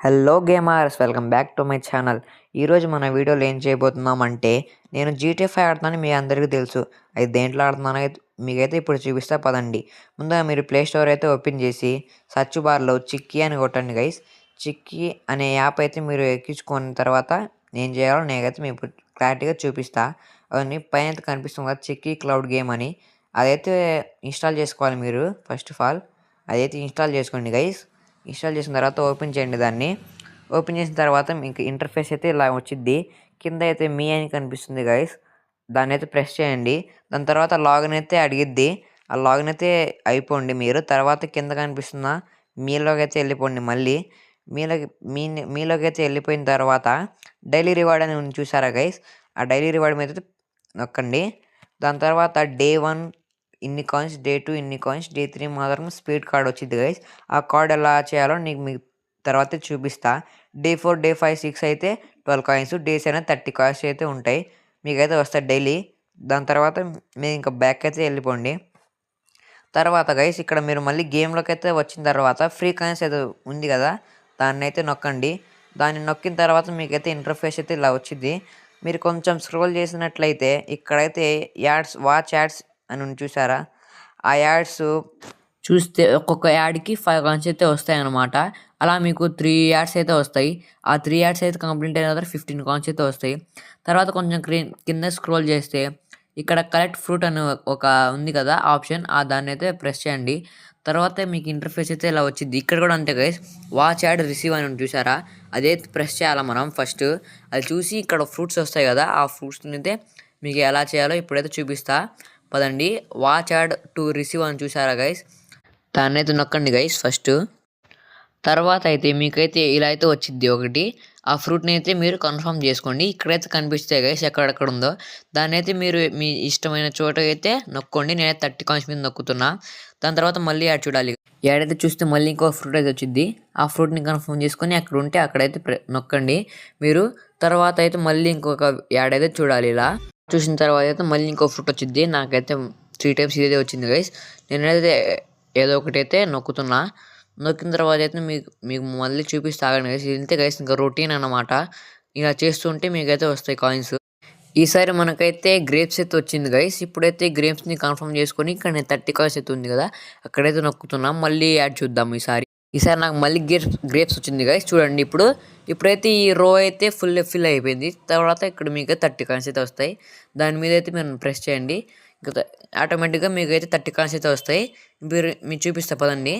Hello gamers, welcome back to my channel. ఈరోజు మన వీడియోలో ఏం చేయబోతున్నామంటే, నేను GTA 5 ఆడుతున్నాను. మీ అందరికీ తెలుసు. అది దేంట్లో ఆడుతున్నానో మీకైతే ఇప్పుడు చూపిస్తా పదండి. ముందుగా మీరు ప్లే స్టోర్ అయితే ఓపెన్ చేసి సర్చ్ బార్లో చిక్కీ అని కొట్టండి గైస్. చిక్కీ అనే యాప్ అయితే మీరు ఎక్కించుకున్న తర్వాత ఏం చేయాలో నేనైతే మీకు క్లారిటీగా చూపిస్తా. అవన్నీ పైన అయితే కనిపిస్తుంది కదా, చిక్కీ క్లౌడ్ గేమ్ అని. అదైతే ఇన్స్టాల్ చేసుకోవాలి మీరు. ఫస్ట్ ఆఫ్ ఆల్ అదైతే ఇన్స్టాల్ చేసుకోండి గైస్. ఇన్స్టాల్ చేసిన తర్వాత ఓపెన్ చేయండి దాన్ని. ఓపెన్ చేసిన తర్వాత మీకు ఇంటర్ఫేస్ అయితే ఇలా వచ్చిద్ది. కింద అయితే మీ అని కనిపిస్తుంది గైస్, దాన్ని అయితే ప్రెస్ చేయండి. దాని తర్వాత లాగిన్ అయితే అడిగిద్ది. ఆ లాగిన్ అయితే అయిపోండి మీరు. తర్వాత కింద కనిపిస్తున్న మీలోకి అయితే వెళ్ళిపోండి. మళ్ళీ మీలోకి అయితే వెళ్ళిపోయిన తర్వాత డైలీ రివార్డ్ అని ఉంది చూసారా గైస్, ఆ డైలీ రివార్డ్ మీద అయితే నొక్కండి. దాని తర్వాత డే 1 ఇన్ని కాయిన్స్, డే 2 ఇన్ని కాయిన్స్, డే 3 మాత్రం స్పీడ్ కార్డ్ వచ్చింది గైస్. ఆ కార్డ్ ఎలా చేయాలో నీకు మీకు తర్వాత చూపిస్తా. డే 4, డే 5, 6 అయితే 12 కాయిన్స్, డే 7 30 కాయిన్స్ అయితే ఉంటాయి, మీకైతే వస్తాయి డైలీ. దాని తర్వాత మీరు ఇంకా బ్యాక్ అయితే వెళ్ళిపోండి. తర్వాత గైస్ ఇక్కడ మీరు మళ్ళీ గేమ్లోకి అయితే వచ్చిన తర్వాత ఫ్రీ కాయిన్స్ అయితే ఉంది కదా, దాన్ని అయితే నొక్కండి. దాన్ని నొక్కిన తర్వాత మీకైతే ఇంటర్ఫేస్ అయితే ఇలా వచ్చింది. మీరు కొంచెం స్క్రోల్ చేసినట్లయితే ఇక్కడైతే వాచ్ యాడ్స్ అని ఉంది చూసారా, ఆ యాడ్స్ చూస్తే ఒక్కొక్క యాడ్కి 5 కాయిన్స్ అయితే వస్తాయి అన్నమాట. అలా మీకు 3 యాడ్స్ అయితే వస్తాయి. ఆ 3 యాడ్స్ అయితే కంప్లీట్ అయిన తర్వాత 15 కాయిన్స్ అయితే వస్తాయి. తర్వాత కొంచెం కింద స్క్రోల్ చేస్తే ఇక్కడ కలెక్ట్ ఫ్రూట్ అని ఒక ఉంది కదా ఆప్షన్, దాన్ని అయితే ప్రెస్ చేయండి. తర్వాత మీకు ఇంటర్ఫేస్ అయితే ఇలా వచ్చింది. ఇక్కడ కూడా అంతే గైస్, వాచ్ యాడ్ రిసీవ్ అని చూసారా, అదే ప్రెస్ చేయాలి మనం ఫస్ట్. అది చూసి ఇక్కడ ఫ్రూట్స్ వస్తాయి కదా, ఆ ఫ్రూట్స్ని అయితే మీకు ఎలా చేయాలో ఇప్పుడైతే చూపిస్తా పదండి. వాచ్ యాడ్ టు రిసీవ్ అని చూసారా గైస్, దాన్ని అయితే నొక్కండి గైస్ ఫస్ట్. తర్వాత అయితే మీకైతే ఇలా అయితే వచ్చింది ఒకటి. ఆ ఫ్రూట్ని అయితే మీరు కన్ఫర్మ్ చేసుకోండి. ఇక్కడైతే కనిపిస్తాయి గైస్ ఎక్కడెక్కడ ఉందో, దాన్ని అయితే మీరు మీ ఇష్టమైన చోట అయితే నొక్కండి. నేనైతే 30 కాయిన్స్ మీద నొక్కుతున్నా. దాని తర్వాత మళ్ళీ యాడ్ చూడాలి. యాడ్ అయితే చూస్తే మళ్ళీ ఇంకో ఫ్రూట్ అయితే వచ్చింది. ఆ ఫ్రూట్ని కన్ఫర్మ్ చేసుకొని అక్కడ ఉంటే అక్కడైతే నొక్కండి మీరు. తర్వాత అయితే మళ్ళీ ఇంకొక యాడ్ అయితే చూడాలి. ఇలా చూసిన తర్వాత అయితే మళ్ళీ ఇంకో ఫ్రూట్ వచ్చింది. నాకైతే 3 టైమ్స్ ఇదే వచ్చింది గైస్. నేనైతే ఏదో ఒకటి అయితే నొక్కుతున్నా. నొక్కిన తర్వాత అయితే మీకు మళ్ళీ చూపిస్తా ఆగండి గైస్. ఇంతే గైస్, ఇంకా రొటీన్ అన్నమాట. ఇలా చేస్తుంటే మీకైతే వస్తాయి కాయిన్స్. ఈసారి మనకైతే గ్రేప్స్ అయితే వచ్చింది గైస్. ఇప్పుడైతే గ్రేప్స్ని కన్ఫర్మ్ చేసుకొని ఇక్కడ నేను 30 కాయిన్స్ అయితే ఉంది కదా, అక్కడైతే నొక్కుతున్నాం. మళ్ళీ యాడ్ చూద్దాం. ఈసారి నాకు మళ్ళీ గ్రేప్స్ వచ్చింది గైస్. చూడండి ఇప్పుడైతే ఈ రో అయితే ఫిల్ అయిపోయింది. తర్వాత ఇక్కడ మీకు 30 కాయిన్స్ అయితే వస్తాయి. దాని మీద అయితే మీరు ప్రెస్ చేయండి. ఇంకా ఆటోమేటిక్గా మీకు అయితే 30 కాయిన్స్ అయితే వస్తాయి. మీరు చూపిస్తా పదండి.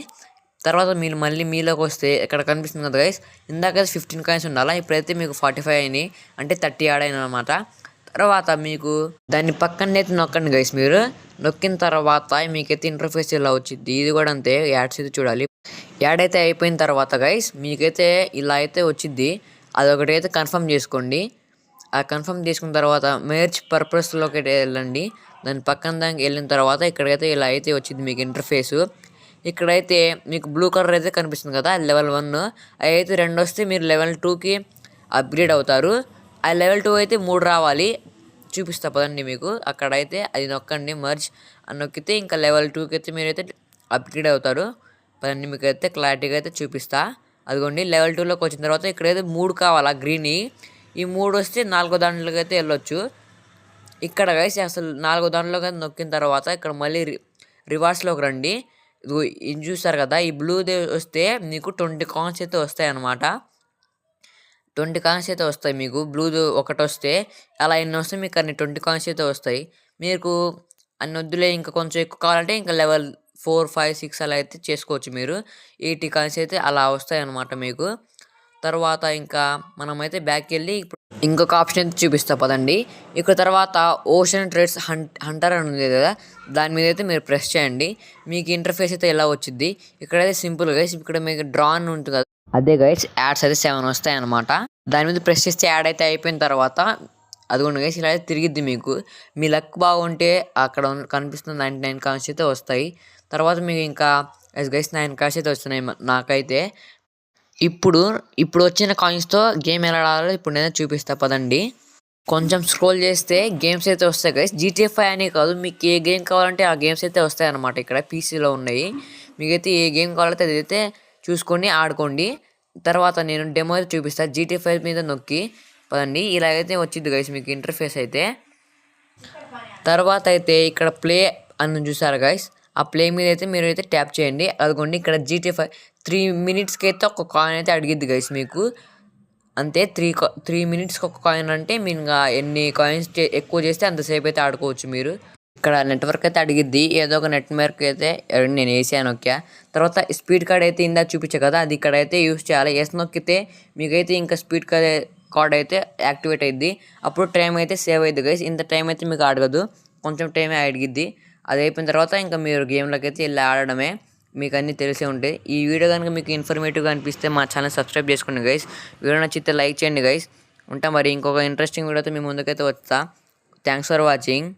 తర్వాత మీరు మళ్ళీ మీలోకి వస్తే ఇక్కడ కనిపిస్తుంది కదా గైస్, ఇందాక 15 కాయిన్స్ ఉండాలా, ఇప్పుడైతే మీకు 45 అయినాయి, అంటే 30 యాడ్ అయిన అనమాట. తర్వాత మీకు దాన్ని పక్కన అయితే నొక్కండి గైస్. మీరు నొక్కిన తర్వాత మీకైతే ఇంటర్ఫేస్ ఇలా వచ్చింది. ఇది కూడా అంతే, యాడ్స్ అయితే చూడాలి. యాడ్ అయితే అయిపోయిన తర్వాత గైస్ మీకైతే ఇలా అయితే వచ్చింది. అదొకటి అయితే కన్ఫర్మ్ చేసుకోండి. ఆ కన్ఫర్మ్ చేసుకున్న తర్వాత మెర్జ్ పర్పస్లోకి వెళ్ళండి. దాని పక్కన దానికి వెళ్ళిన తర్వాత ఇక్కడైతే ఇలా అయితే వచ్చింది మీకు ఇంటర్ఫేసు. ఇక్కడైతే మీకు బ్లూ కలర్ అయితే కనిపిస్తుంది కదా, లెవెల్ 1. అవి అయితే 2 వస్తే మీరు లెవెల్ 2కి అప్గ్రేడ్ అవుతారు. ఆ లెవెల్ 2 అయితే 3 రావాలి. చూపిస్తా పదండి మీకు. అక్కడైతే అది నొక్కండి, మర్జ్ అని నొక్కితే ఇంకా లెవెల్ 2కి అయితే మీరైతే అప్గ్రేడ్ అవుతారు. పదండి మీకు అయితే క్లారిటీగా అయితే చూపిస్తా. అదిగోండి లెవెల్ 2లోకి వచ్చిన తర్వాత ఇక్కడైతే 3 కావాలా గ్రీన్. ఈ 3 వస్తే 4 దాంట్లోకి అయితే వెళ్ళొచ్చు. ఇక్కడ గైస్ అసలు 4 దాంట్లోకి అయితే నొక్కిన తర్వాత ఇక్కడ మళ్ళీ రివర్స్లోకి రండి. ఇది చూస్తారు కదా, ఈ బ్లూది వస్తే మీకు 20 కాయిన్స్ అయితే వస్తాయి అన్నమాట. 20 కాయిన్స్ అయితే వస్తాయి మీకు. బ్లూది ఒకటి వస్తే అలా ఎన్ని వస్తే మీకు అన్ని 20 కాయిన్స్ అయితే వస్తాయి. మీకు అన్ని వద్దులే, ఇంకా కొంచెం ఎక్కువ కావాలంటే ఇంకా లెవెల్ 4, 5, 6 అలా అయితే చేసుకోవచ్చు మీరు. 80 కాయిన్స్ అయితే అలా వస్తాయి అన్నమాట మీకు. తర్వాత ఇంకా మనమైతే బ్యాక్ వెళ్ళి ఇప్పుడు ఇంకొక ఆప్షన్ అయితే చూపిస్తా పదండి. ఇక్కడ తర్వాత ఓషన్ ట్రేడ్స్ హంటర్ అని ఉంది కదా, దాని మీద అయితే మీరు ప్రెస్ చేయండి. మీకు ఇంటర్ఫేస్ అయితే ఎలా వచ్చింది. ఇక్కడైతే సింపుల్ గైస్, ఇక్కడ మీకు డ్రా అని ఉంటుంది కదా, అదే గైస్ యాడ్స్ అయితే 7 వస్తాయి అనమాట. దాని మీద ప్రెస్ చేస్తే యాడ్ అయితే అయిపోయిన తర్వాత అదిగోండి గైస్ ఇలా అయితే తిరిగిద్ది మీకు. మీ లక్ బాగుంటే అక్కడ కనిపిస్తున్న 99 కాయిన్స్ అయితే వస్తాయి. తర్వాత మీకు ఇంకా గైస్ 9 కాయిన్స్ అయితే వస్తున్నాయి నాకైతే. ఇప్పుడు వచ్చిన కాయిన్స్తో గేమ్ ఎలా ఆడాలో ఇప్పుడు నేను చూపిస్తా పదండి. కొంచెం స్క్రోల్ చేస్తే గేమ్స్ అయితే వస్తాయి గైస్. GTA 5 అనే కాదు, మీకు ఏ గేమ్ కావాలంటే ఆ గేమ్స్ అయితే వస్తాయి అన్నమాట. ఇక్కడ పీసీలో ఉన్నాయి. మీకైతే ఏ గేమ్ కావాలంటే అదైతే చూసుకొని ఆడుకోండి. తర్వాత నేను డెమో చూపిస్తా. GT5 మీద నొక్కి పదండి. ఇలాగైతే వచ్చింది గైస్ మీకు ఇంటర్ఫేస్ అయితే. తర్వాత అయితే ఇక్కడ ప్లే అని చూసారు గైస్. ఆ ప్లే మీద అయితే మీరు అయితే ట్యాప్ చేయండి. అదిగోండి ఇక్కడ GT5 3 మినిట్స్కి అయితే ఒక కాయిన్ అయితే అడిగిద్ది గైస్ మీకు. అంతే 3 మినిట్స్కి ఒక కాయిన్ అంటే మీరు ఇంకా ఎన్ని కాయిన్స్ ఎక్కువ చేస్తే అంతసేపు అయితే ఆడుకోవచ్చు మీరు. ఇక్కడ నెట్వర్క్ అయితే అడిగిద్ది. ఏదో ఒక నెట్వర్క్ అయితే నేను వేసాను నొక్కా. తర్వాత స్పీడ్ కార్డ్ అయితే ఇందా చూపించా కదా, అది ఇక్కడ అయితే యూస్ చేయాలి. నొక్కితే మీకైతే ఇంకా స్పీడ్ కార్డ్ అయితే యాక్టివేట్ అయ్యిద్ది. అప్పుడు టైం అయితే సేవ్ అయ్యిద్ది గైస్. ఇంత టైం అయితే మీకు అడగదు, కొంచెం టైమే అడిగిద్ది. అది అయిపోయిన తర్వాత ఇంకా మీరు గేమ్లోకి అయితే వెళ్ళి ఆడడమే. మీకు అన్నీ తెలిసే ఉంటాయి. ఈ వీడియో కనుక మీకు ఇన్ఫర్మేటివ్గా అనిపిస్తే మా ఛానల్ సబ్స్క్రైబ్ చేసుకోండి గైస్. వీడియో నచ్చితే లైక్ చేయండి గైస్. ఉంటా మరి ఇంకొక ఇంట్రెస్టింగ్ వీడియోతో మీ ముందుకైతే వస్తా. Thanks for watching.